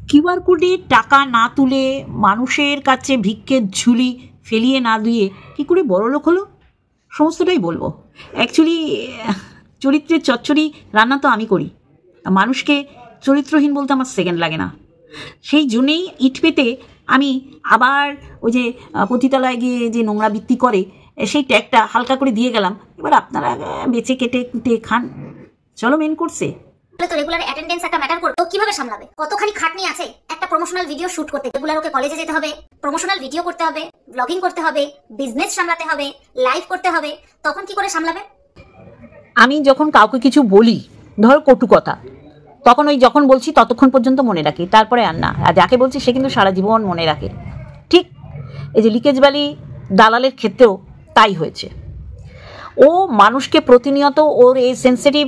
QR কোডে টাকা না তুলে মানুষের কাছে ভিক্ষের ঝুলি ফেলিয়ে না দিয়ে কী করে বড়লোক হলো সমস্তটাই বলবো। অ্যাকচুয়ালি চরিত্রের চচ্চড়ি রান্না তো আমি করি, মানুষকে চরিত্রহীন বলতে আমার সেকেন্ড লাগে না। সেই জন্যেই ইট পেতে আমি আবার ওই যে পতিতালয়ে গিয়ে যে নোংরা বৃত্তি করে সেই ট্যাগটা হালকা করে দিয়ে গেলাম। এবার আপনারা বেঁচে কেটে কুটে খান। চলো মেন কোর্সে। তো রেগুলার অ্যাটেন্ডেন্স একটা ম্যাটার করতো, কিভাবে সামলাবে? কতখানি খাটনি আছে একটা প্রমোশনাল ভিডিও শুট করতে। রেগুলার ওকে কলেজে যেতে হবে, প্রমোশনাল ভিডিও করতে হবে, ব্লগিং করতে হবে, বিজনেস সামলাতে হবে, লাইভ করতে হবে, তখন কি করে সামলাবে? আমি যখন কাউকে কিছু বলি, ধরো কটু কথা, তখন ওই যখন বলছি ততক্ষণ পর্যন্ত মনে রাখি, তারপরে আর না। আর যাকে বলছি সে কিন্তু সারা জীবন মনে রাখে। ঠিক এই যে লিকেজ ভ্যালি দালালের ক্ষেত্রেও তাই হয়েছে। ও মানুষকে প্রতিনিয়ত ওর এই সেন্সিটিভ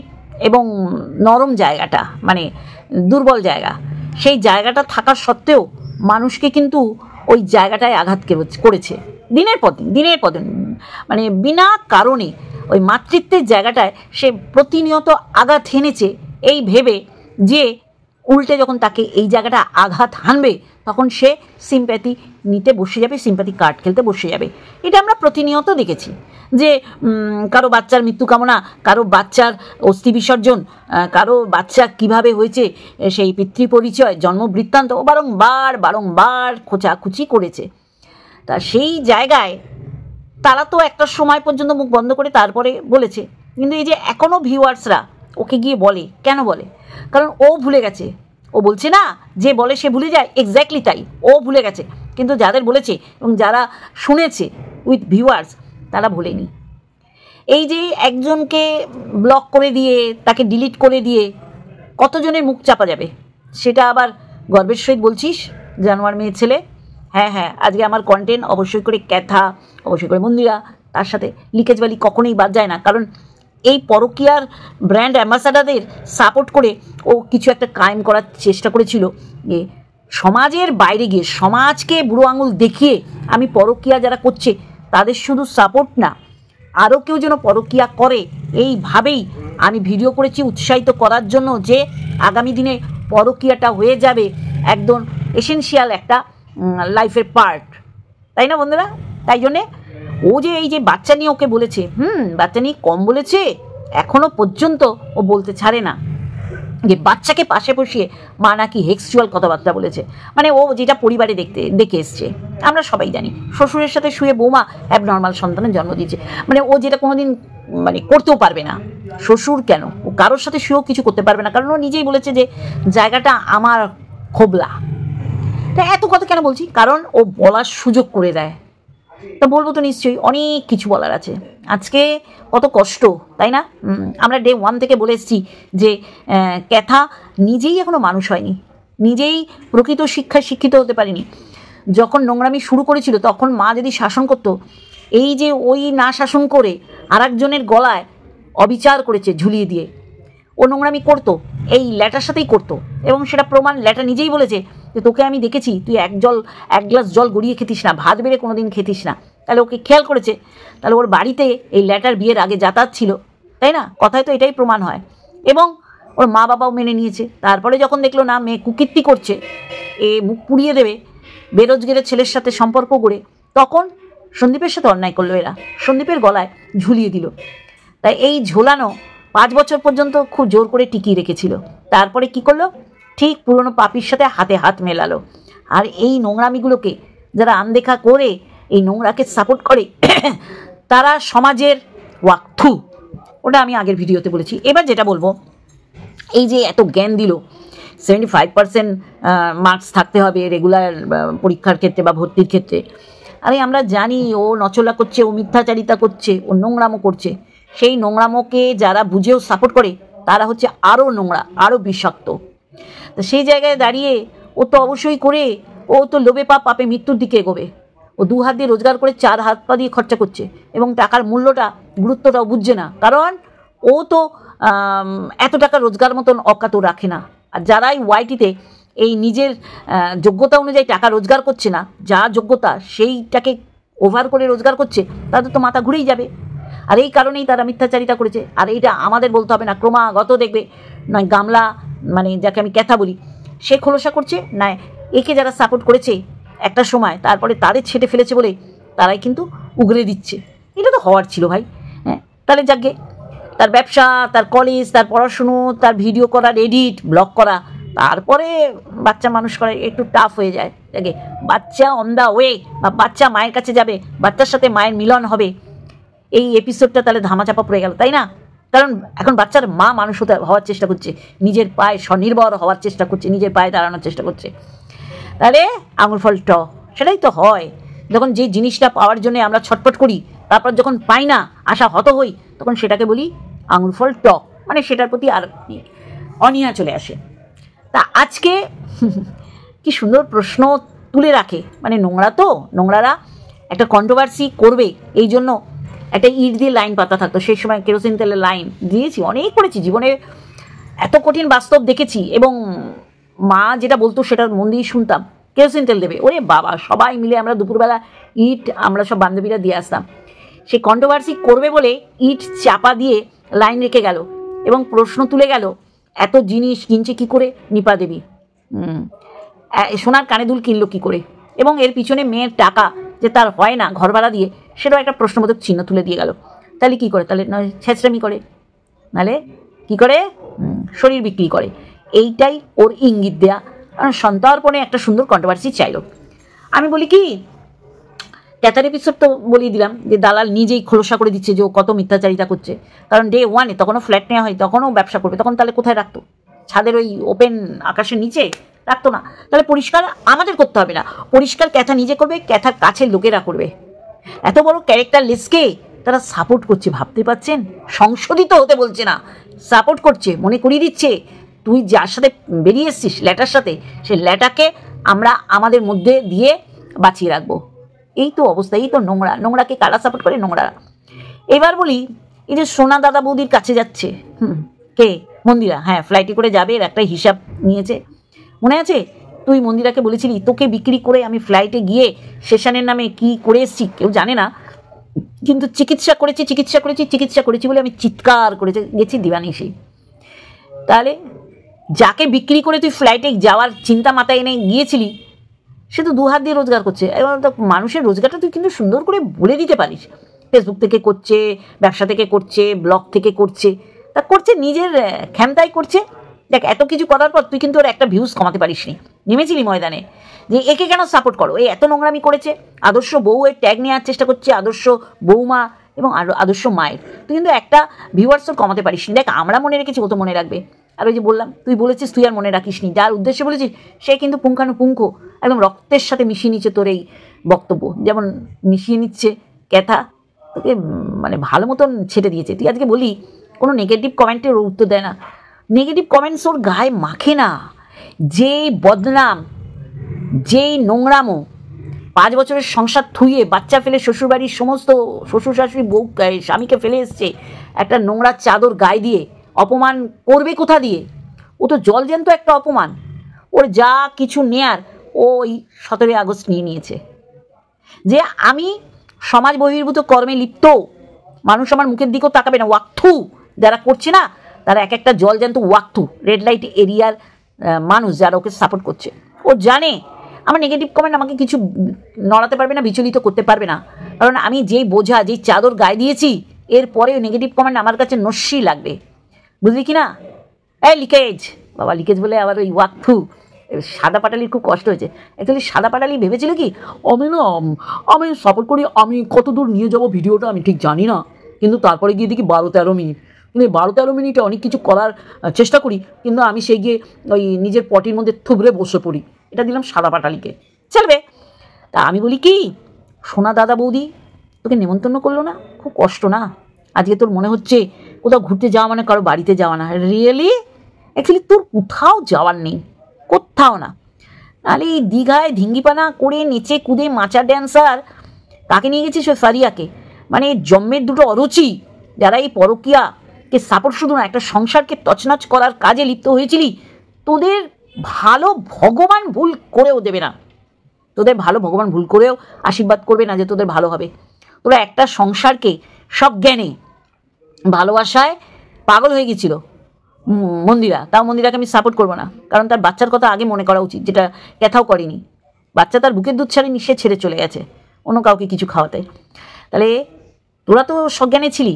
এবং নরম জায়গাটা, মানে দুর্বল জায়গা, সেই জায়গাটা থাকার সত্ত্বেও মানুষকে কিন্তু ওই জায়গাটায় আঘাত করেছে দিনের পর দিন, মানে বিনা কারণে ওই মাতৃত্বের জায়গাটায় সে প্রতিনিয়ত আঘাত হেনেছে, এই ভেবে যে উল্টে যখন তাকে এই জায়গাটা আঘাত হানবে তখন সে সিম্প্যাথি নিতে বসে যাবে, সিম্প্যাথি কার্ড খেলতে বসে যাবে। এটা আমরা প্রতিনিয়ত দেখেছি যে কারো বাচ্চার মৃত্যু কামনা, কারো বাচ্চার অস্থি বিসর্জন, কারো বাচ্চা কিভাবে হয়েছে সেই পিতৃ পরিচয়, জন্ম বৃত্তান্ত বারংবার খোঁচাখুচি করেছে। তা সেই জায়গায় তারা তো একটা সময় পর্যন্ত মুখ বন্ধ করে তারপরে বলেছে, কিন্তু এই যে এখনও ভিউয়ার্সরা ওকে গিয়ে বলে, কেন বলে? কারণ ও ভুলে গেছে। ও বলছে না যে বলে সে ভুলে যায়, এক্স্যাক্টলি তাই, ও ভুলে গেছে। কিন্তু যাদের বলেছে এবং যারা শুনেছে উইথ ভিউয়ার্স তারা ভুলেনি। এই যে একজনকে ব্লক করে দিয়ে, তাকে ডিলিট করে দিয়ে কতজনের মুখ চাপা যাবে? সেটা আবার গর্বের সহিত বলছিস জানোয়ার মেয়ে ছেলে। হ্যাঁ, আজকে আমার কন্টেন্ট অবশ্যই করে ক্যাথা, অবশ্যই করে মন্দিরা, তার সাথে লিকেজ ভ্যালি কখনোই বাদ যায় না। কারণ এই পরকীয়ার ব্র্যান্ড অ্যাম্বাসাডারদের সাপোর্ট করে ও কিছু একটা কায়েম করার চেষ্টা করেছিল, যে সমাজের বাইরে গিয়ে সমাজকে বুড়ো আঙুল দেখিয়ে আমি পরকীয়া যারা করছে তাদের শুধু সাপোর্ট না, আরও কেউ যেন পরকীয়া করে এইভাবেই আমি ভিডিও করেছি উৎসাহিত করার জন্য, যে আগামী দিনে পরকীয়াটা হয়ে যাবে একদম এসেনশিয়াল একটা লাইফের পার্ট, তাই না বন্ধুরা? তাই জন্যে ও যে এই যে বাচ্চা নিয়ে ওকে বলেছে, বাচ্চা নিয়ে কম বলেছে, এখনও পর্যন্ত ও বলতে ছাড়ে না যে বাচ্চাকে পাশে বসিয়ে মা নাকি হেক্সুয়াল কথাবার্তা বলেছে। মানে ও যেটা পরিবারে দেখে এসছে, আমরা সবাই জানি শ্বশুরের সাথে শুয়ে বৌমা অ্যাবনর্মাল সন্তানের জন্ম দিয়েছে, মানে ও যেটা কোনোদিন মানে করতেও পারবে না। শ্বশুর কেন, ও কারোর সাথে শুয়েও কিছু করতে পারবে না, কারণ ও নিজেই বলেছে যে জায়গাটা আমার খোবলা। তা এত কথা কেন বলছি? কারণ ও বলার সুযোগ করে দেয়। তা বলবো তো নিশ্চয়ই, অনেক কিছু বলার আছে। আজকে কত কষ্ট, তাই না? আমরা ডে 1 থেকে বলে এসেছি যে ক্যাথা নিজেই এখনও মানুষ হয়নি, নিজেই প্রকৃত শিক্ষায় শিক্ষিত হতে পারেনি। যখন নোংরামি শুরু করেছিল তখন মা যদি শাসন করতো, এই যে ওই না শাসন করে আর একজনের গলায় অবিচার করেছে ঝুলিয়ে দিয়ে, ও নোংরামি করতো এই ল্যাটার সাথেই করতো, এবং সেটা প্রমাণ ল্যাটা নিজেই বলেছে যে তোকে আমি দেখেছি তুই এক গ্লাস জল গড়িয়ে খেতিস না, ভাত বেড়ে কোনো দিন খেতিস না। তাহলে ওকে খেয়াল করেছে, তাহলে ওর বাড়িতে এই ল্যাটার বিয়ের আগে যাতায়াত ছিল, তাই না? কথায় তো এটাই প্রমাণ হয়। এবং ওর মা বাবাও মেনে নিয়েছে। তারপরে যখন দেখলো না মেয়ে কুকীর্তি করছে, এ মুখ পুড়িয়ে দেবে, বেরোজগারের ছেলের সাথে সম্পর্ক গড়ে, তখন সন্দীপের সাথে অন্যায় করলো এরা, সন্দীপের গলায় ঝুলিয়ে দিল। তাই এই ঝোলানো 5 বছর পর্যন্ত খুব জোর করে টিকিয়ে রেখেছিল। তারপরে কি করলো? ঠিক পুরনো পাপির সাথে হাতে হাত মেলালো। আর এই নোংরামিগুলোকে যারা আনদেখা করে এই নোংরাকে সাপোর্ট করে তারা সমাজের ওয়াক্থু। ওটা আমি আগের ভিডিওতে বলেছি। এবার যেটা বলবো, এই যে এত জ্ঞান দিল, 75% মার্কস থাকতে হবে রেগুলার পরীক্ষার ক্ষেত্রে বা ভর্তির ক্ষেত্রে। আরে আমরা জানি ও নচলা করছে, ও মিথ্যাচারিতা করছে, ও নোংরামো করছে। সেই নোংরামোকে যারা বুঝেও সাপোর্ট করে তারা হচ্ছে আরও নোংরা, আরও বিষাক্ত। তো সেই জায়গায় দাঁড়িয়ে ও তো অবশ্যই করে, ও তো লোভে পাপে মৃত্যুর দিকে এগোবে। ও 2 হাত দিয়ে রোজগার করে 4 হাত পা দিয়ে খরচা করছে, এবং টাকার মূল্যটা, গুরুত্বটাও বুঝছে না। কারণ ও তো এত টাকা রোজগার মতন অকাত রাখে না। আর যারাই ওয়াইটিতে এই নিজের যোগ্যতা অনুযায়ী টাকা রোজগার করছে না, যা যোগ্যতা সেইটাকে ওভার করে রোজগার করছে, তাদের তো মাথা ঘুরেই যাবে। আর এই কারণেই তারা মিথ্যাচারিতা করেছে। আর এইটা আমাদের বলতে হবে না, ক্রমাগত দেখবে নয় গামলা, মানে যাকে আমি ক্যাথা বলি, সে খোলসা করছে, না একে যারা সাপোর্ট করেছে একটা সময় তারপরে তাদের ছেটে ফেলেছে বলে তারাই কিন্তু উগরে দিচ্ছে। এটা তো হওয়ার ছিল ভাই। হ্যাঁ, তাহলে যাকে তার ব্যবসা, তার কলেজ, তার পড়াশুনো, তার ভিডিও করার এডিট, ব্লগ করা, তারপরে বাচ্চা মানুষ করা একটু টাফ হয়ে যায়। যাকে বাচ্চা অন দ্য ওয়ে, বা বাচ্চা মায়ের কাছে যাবে, বাচ্চার সাথে মায়ের মিলন হবে, এই এপিসোডটা তাহলে ধামাচাপা পড়ে গেল, তাই না? কারণ এখন বাচ্চার মা মানুষ হওয়ার চেষ্টা করছে, নিজের পায়ে স্বনির্ভর হওয়ার চেষ্টা করছে, নিজের পায়ে দাঁড়ানোর চেষ্টা করছে। তাহলে আঙুর ফল ট, সেটাই তো হয়। যখন যে জিনিসটা পাওয়ার জন্য আমরা ছটফট করি, তারপর যখন পাই না, আশা হত হই, তখন সেটাকে বলি আঙুর ফল ট, মানে সেটার প্রতি আর অনীহা চলে আসে। তা আজকে কি সুন্দর প্রশ্ন তুলে রাখে, মানে নোংরা তো, নোংরারা একটা কন্ট্রোভার্সি করবে এই জন্য একটা ইট দিয়ে লাইন পাতা থাকতো, সেই সময় কেরোসিন তেলের লাইন দিয়েছি, অনেক করেছি জীবনে, এত কঠিন বাস্তব দেখেছি। এবং মা যেটা বলতো সেটা মন দিয়ে শুনতাম, কেরোসিন তেল দেবে, ওরে বাবা, সবাই মিলে আমরা দুপুরবেলা ইট, আমরা সব বান্ধবীরা দিয়ে আসতাম। সে কন্ট্রোভার্সি করবে বলে ইট চাপা দিয়ে লাইন রেখে গেল এবং প্রশ্ন তুলে গেল, এত জিনিস কিনছে কি করে নিপা দেবী, সোনার কানে দুল কিনলো কি করে, এবং এর পিছনে মেয়ের টাকা যে তার হয় না ঘর ভাড়া দিয়ে, সেটাও একটা প্রশ্নবোধক চিহ্ন তুলে দিয়ে গেল। তাহলে কি করে? তাহলে নয় ছেঁচড়ামি করে, নাহলে কি করে? শরীর বিক্রি করে। এইটাই ওর ইঙ্গিত দেয়া। কারণ সন্তর্পণে একটা সুন্দর কন্ট্রোভার্সি চাইল। আমি বলি কি, ক্যাথার এপিসোড তো বলিয়ে দিলাম যে দালাল নিজেই খোলসা করে দিচ্ছে যে ও কত মিথ্যাচারিতা করছে। কারণ ডে ওয়ানে তখনও ফ্ল্যাট নেওয়া হয়, তখনও ব্যবসা করবে, তখন তাহলে কোথায় রাখতো? ছাদের ওই ওপেন আকাশের নিচে রাখতো না। তাহলে পরিষ্কার আমাদের করতে হবে না, পরিষ্কার ক্যাথা নিজে করবে, ক্যাথার কাছের লোকেরা করবে। এত বড় ক্যারেক্টার লেসকে তারা সাপোর্ট করছে, ভাবতে পারছেন? সংশোধিত হতে বলছে না, সাপোর্ট করছে, মনে করিয়ে দিচ্ছে তুই যার সাথে বেরিয়ে এসছিস ল্যাটার সাথে, সেই ল্যাটাকে আমরা আমাদের মধ্যে দিয়ে বাঁচিয়ে রাখবো। এই তো অবস্থা, এই তো নোংরা। নোংরাকে কারা সাপোর্ট করে? নোংরা। এবার বলি, এই যে সোনা দাদা বৌদির কাছে যাচ্ছে, কে? মন্দিরা। হ্যাঁ, ফ্লাইটে করে যাবে, এর একটা হিসাব নিয়েছে, মনে আছে? তুই মন্দিরাকে বলেছিলি তোকে বিক্রি করে আমি ফ্লাইটে গিয়ে সেশনের নামে কি করে এসছি কেউ জানে না, কিন্তু চিকিৎসা করেছি বলে আমি চিৎকার করে গেছি দিবানিশি। তাহলে যাকে বিক্রি করে তুই ফ্লাইটে যাওয়ার চিন্তা মাথায় এনে গিয়েছিলি, সে তো দু হাত দিয়ে রোজগার করছে। এবং মানুষের রোজগারটা তুই কিন্তু সুন্দর করে বলে দিতে পারিস, ফেসবুক থেকে করছে, ব্যবসা থেকে করছে, ব্লগ থেকে করছে, তা করছে নিজের ক্ষমতায় করছে। দেখ, এত কিছু করার পর তুই কিন্তু ওর একটা ভিউজ কমাতে পারিস নি। নেমেছিলি ময়দানে যে একে কেন সাপোর্ট করো, এই এত নোংরামি করেছে, আদর্শ বউয়ের ট্যাগ নেওয়ার চেষ্টা করছে, আদর্শ বৌমা এবং আদর্শ মায়ের, তুই কিন্তু একটা ভিউয়ার্সও কমাতে পারিস নি। দেখ, আমরা মনে রেখেছি, ও তো মনে রাখবে। আর ওই যে বললাম, তুই বলেছিস তুই আর মনে রাখিস নি, যার উদ্দেশ্যে বলেছিস সে কিন্তু পুঙ্খানুপুঙ্খ একদম রক্তের সাথে মিশিয়ে নিচ্ছে তোর এই বক্তব্য, যেমন মিশিয়ে নিচ্ছে ক্যাথা, তোকে মানে ভালো মতন ছেটে দিয়েছে। তুই আজকে বলি কোনো নেগেটিভ কমেন্টের উত্তর দেয় না, নেগেটিভ কমেন্টস ওর গায়ে মাখে না। যেই বদনাম, যেই নোংরামো, 5 বছরের সংসার থুয়ে বাচ্চা ফেলে শ্বশুরবাড়ির সমস্ত শ্বশুর শাশুড়ি বউ স্বামীকে ফেলে এসছে একটা নোংরা চাদর গায়ে দিয়ে, অপমান করবে কোথা দিয়ে? ও তো জলজ্যান্ত একটা অপমান। ওর যা কিছু নেয়ার ওই 17 আগস্ট নিয়ে নিয়েছে, যে আমি সমাজ বহির্ভূত কর্মে লিপ্ত, মানুষ আমার মুখের দিকেও তাকাবে না। ওয়াকথু যারা করছে না, তারা এক একটা জলজ্যান্ত ওয়াকথু, রেড লাইট এরিয়ার মানুষ যারা ওকে সাপোর্ট করছে। ও জানে আমার নেগেটিভ কমেন্ট আমাকে কিছু নড়াতে পারবে না, বিচলিত করতে পারবে না, কারণ আমি যেই বোঝা, যেই চাদর গায়ে দিয়েছি, এরপরে নেগেটিভ কমেন্ট আমার কাছে নস্যি লাগবে, বুঝলি কি না? এই লিকেজ, বাবা লিকেজ বলে আবার ওই ওয়াকথু। সাদা পাটালির খুব কষ্ট হয়েছে। অ্যাকচুয়ালি সাদা পাটালি ভেবেছিল কি, আমি সাপোর্ট করি, আমি কত দূর নিয়ে যাব ভিডিওটা আমি ঠিক জানি না, কিন্তু তারপরে গিয়ে দেখি 12-13 মিনিট, কিন্তু 12-13 মিনিটে অনেক কিছু করার চেষ্টা করি, কিন্তু আমি সেই গিয়ে ওই নিজের পটির মধ্যে থুবড়ে বসে পড়ি। এটা দিলাম সাদা পাটালিকে, চলবে? তা আমি বলি কি, সোনা দাদা বৌদি তোকে নেমন্তন্ন করলো না? খুব কষ্ট না? আজকে তোর মনে হচ্ছে কোথাও ঘুরতে যাওয়া মানে কারো বাড়িতে যাওয়া না। রিয়েলি অ্যাকচুয়ালি তোর কোথাও যাওয়ার নেই, কোথাও না। নাহলে এই দীঘায় ধিঙ্গিপানা করে নেচে কুদে মাচা ড্যান্সার, কাকে নিয়ে গেছিস? ওই ফারিয়াকে। মানে জন্মের দুটো অরুচি, যারা এই পরকীয়াকে সাপোর্ট, শুধু না একটা সংসারকে তছনছ করার কাজে লিপ্ত হয়েছিলি, তোদের ভালো ভগবান ভুল করেও দেবে না, তোদের ভালো ভগবান ভুল করেও আশীর্বাদ করবে না যে তোদের ভালো হবে। তোরা একটা সংসারকে সব জ্ঞানে ভালোবাসায় পাগল হয়ে গেছিল, মন্দিরা, তাও মন্দিরাকে আমি সাপোর্ট করবো না, কারণ তার বাচ্চার কথা আগে মনে করা উচিত, যেটা ক্যাথাও করেনি। বাচ্চা তার বুকের দুধ ছাড়েনি, সে ছেড়ে চলে গেছে অন্য কাউকে কিছু খাওয়াতে। তাহলে তোরা তো সজ্ঞানে ছিলি,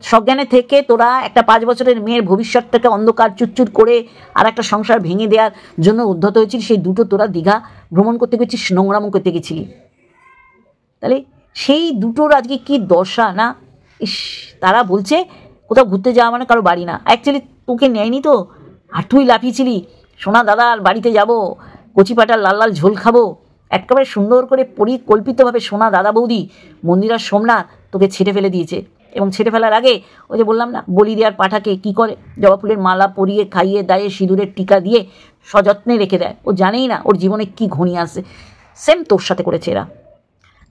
সজ্ঞানে থেকে তোরা একটা 5 বছরের মেয়ের ভবিষ্যৎটাকে অন্ধকার চুরচুর করে আর একটা সংসার ভেঙে দেওয়ার জন্য উদ্ধত হয়েছিল। সেই দুটো তোরা দীঘা ভ্রমণ করতে গেছিস, নোংরামো করতে গেছিলি। তাহলে সেই দুটোর আজকে কি দশা না। ইস, তারা বলছে কোথাও ঘুরতে যাওয়া মানে কারো বাড়ি না। অ্যাকচুয়ালি তোকে নেয়নি তো, আর তুই লাফিয়েছিলি সোনা দাদার বাড়িতে যাব, কচি পাটার লাল লাল ঝোল খাবো, একেবারে সুন্দর করে পরিকল্পিতভাবে সোনা দাদা বৌদি মন্দিরার সোমনাথ তোকে ছেড়ে ফেলে দিয়েছে। এবং ছেড়ে ফেলার আগে ওই যে বললাম না, বলি দেওয়ার পাঠাকে কি করে, জবা ফুলের মালা পরিয়ে খাইয়ে দায়ে সিঁদুরের টিকা দিয়ে সযত্নে রেখে দেয়। ও জানেই না ওর জীবনে কি ঘনি আসে। সেম তোর সাথে করেছে এরা।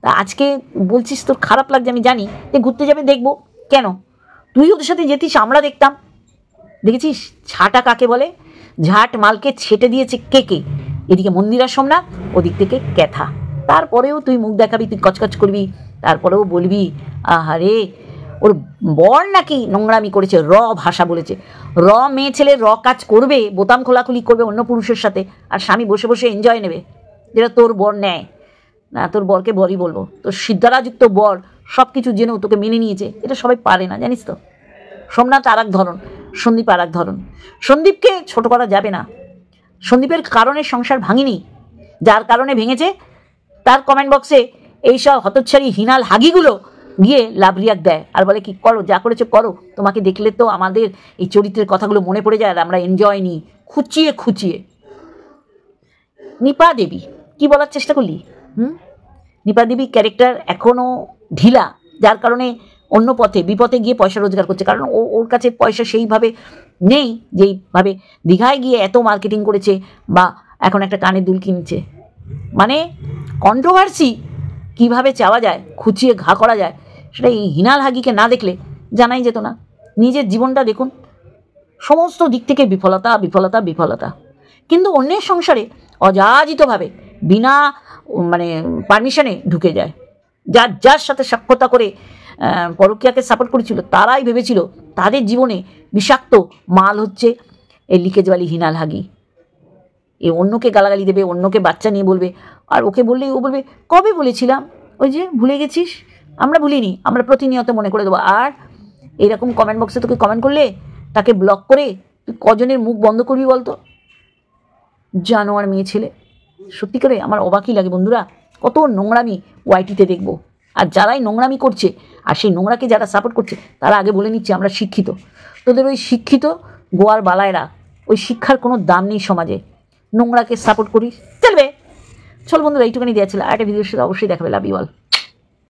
তা আজকে বলছিস তোর খারাপ লাগছে, আমি জানি যে ঘুরতে যাবে, দেখবো কেন, তুই ওদের সাথে যেতিস, আমরা দেখতাম। দেখেছিস ছাটা কাকে বলে, ঝাট মালকে ছেটে দিয়েছে কে, এদিকে মন্দিরার সোমনাথ, ওদিক থেকে ক্যাথা। তারপরেও তুই মুখ দেখাবি, তুই কচকচ করবি, তারপরেও বলবি আহারে ওর বর নাকি নোংরামি করেছে, ভাষা বলেছে। মেয়ে ছেলে কাজ করবে, বোতাম খোলাখুলি করবে অন্য পুরুষের সাথে, আর স্বামী বসে বসে এনজয় নেবে, যেটা তোর বর নেয় না। তোর বরকে বরই বলবো, তোর সিদ্ধারাযুক্ত বর সব কিছু জেনেও তোকে মেনে নিয়েছে, এটা সবাই পারে না, জানিস তো। সোমনাথ আর এক ধরন, সন্দীপ আর এক ধরন। সন্দীপকে ছোট করা যাবে না। সন্দীপের কারণে সংসার ভাঙিনি, যার কারণে ভেঙেছে তার কমেন্ট বক্সে এইসব হতচ্ছাড়ি হিনাল হাগিগুলো গিয়ে লাভ রিয়াক্ট দেয় আর বলে কি করো, যা করেছো করো, তোমাকে দেখলে তো আমাদের এই চরিত্রের কথাগুলো মনে পড়ে যায় আর আমরা এনজয় নিই খুঁচিয়ে খুঁচিয়ে। নিপা দেবী কি বলার চেষ্টা করলি? নিপা দেবী ক্যারেক্টার এখনও ঢিলা, যার কারণে অন্য পথে বিপথে গিয়ে পয়সা রোজগার করছে, কারণ ওর কাছে পয়সা সেইভাবে নেই যেইভাবে দীঘায় গিয়ে এত মার্কেটিং করেছে বা এখন একটা কানের দুল কিনছে। মানে কন্ট্রোভার্সি কিভাবে চাওয়া যায়, খুঁচিয়ে ঘা করা যায়, সেটা এই হিনাল হাগিকে না দেখলে জানাই যেত না। নিজের জীবনটা দেখুন, সমস্ত দিক থেকে বিফলতা বিফলতা বিফলতা, কিন্তু অন্যের সংসারে অযাচিতভাবে বিনা পারমিশনে ঢুকে যায়। যার সাথে সাক্ষাৎ করে পরকীয়াকে সাপোর্ট করেছিল তারাই ভেবেছিল তাদের জীবনে বিষাক্ত মাল হচ্ছে এই লিকেজওয়ালি হিনাল হাগি। এ অন্যকে গালাগালি দেবে, অন্যকে বাচ্চা নিয়ে বলবে, আর ওকে বললেই ও বলবে কবে বলেছিলাম, ওই যে ভুলে গেছিস। আমরা ভুলিনি, আমরা প্রতিনিয়ত মনে করে দেবো। আর এইরকম কমেন্ট বক্সে তোকে কমেন্ট করলে তাকে ব্লক করে তুই কজনের মুখ বন্ধ করবি বলতো? জানোয়ার মেয়ে ছেলে। সত্যি করে আমার অবাকই লাগে বন্ধুরা, কত নোংরামি ওয়াইটিতে দেখবো। আর যারাই নোংরামি করছে আর সেই নোংরাকে যারা সাপোর্ট করছে তারা আগে বলে নিচ্ছে আমরা শিক্ষিত। তোদের ওই শিক্ষিত গোয়ার বালায়রা, ওই শিক্ষার কোনো দাম নেই সমাজে, নোংরাকে সাপোর্ট করিস চলবে। চল বন্ধুরা, এইটুখানি দেওয়া ছিল। আর একটা ভিডিওর সাথে অবশ্যই দেখাবে। Love you all.